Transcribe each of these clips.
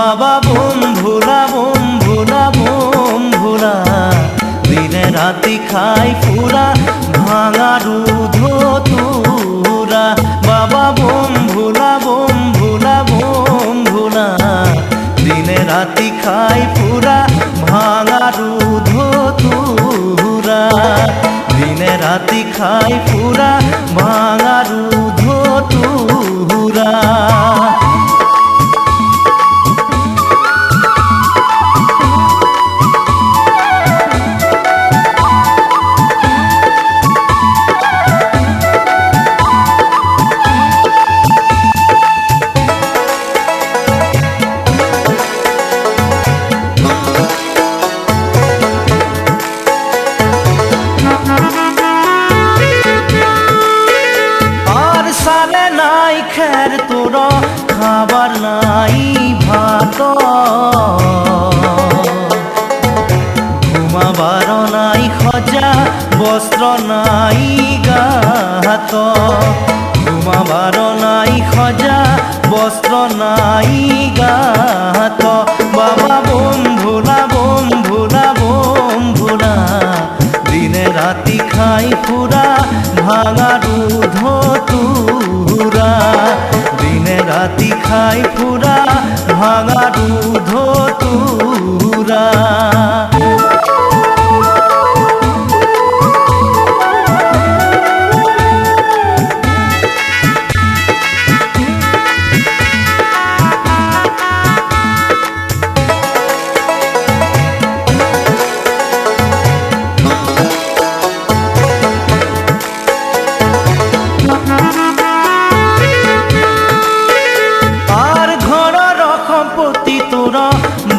বাবা বোম ভোলা দিনে রাতি খাই ফুরা ভাঙা দুধ তুরা। বাবা বোম ভোলা দিনে রাতি খাই ফুরা ভাঙা দুধ তুরা। দিনে রাতি খাই ফুরা ভাঙা দুধ তুরা। নাই খের তোর খাবার নাই ভাত, ঘুমাবার নাই খজা বস্ত্র নাই গাত। ঘুমাবার নাই খজা বস্ত্র নাই গাত। বাবা বোম ভোলা দিনে রাতি খাই ফুরা ভাঙা দুধ তুরা। দিনে রাতি খাই ফুরা ভাঙা দুধ তুরা।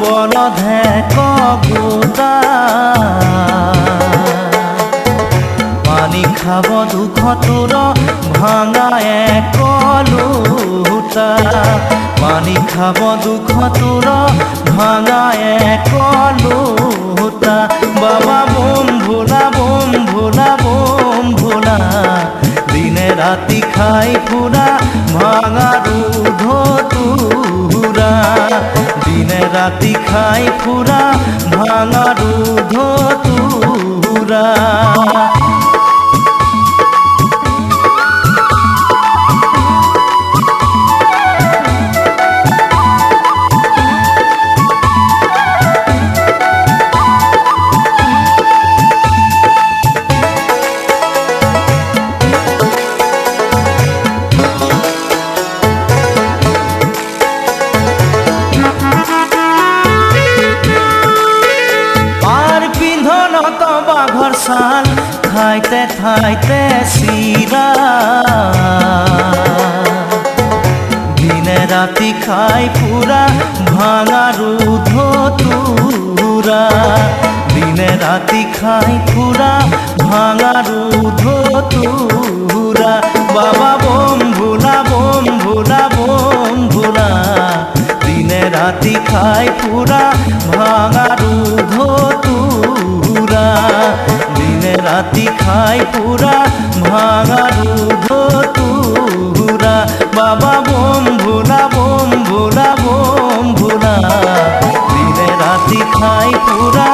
বল ধেক গোটা পানি খাব দুঃখ তোর ভাঙা এক লোটা। পানি খাব দুঃখ তোর ভাঙা এক লোটা। বাবা বোম ভোলা দিনে রাতি খাই ফুরা ভাঙা দুধ তুরা। দিনে রাতি খাই ফুরা ভাঙা দুধ তুরা। বাঘর সাল খাইতে খাইতে সিরা। দিনে রাতি খাই ফুরা ভাঙা দুধ তুরা। দিনে রাতি খাই ফুরা ভাঙা দুধ তুরা। বাবা বোম ভোলা দিনে রাতি খাই ফুরা ভাঙা দুধ তুরা। দিনে রাতি খাই ফুরা ভাঙা দুধ তুরা। বাবা বোম ভোলা দিনে রাতি খাই ফুরা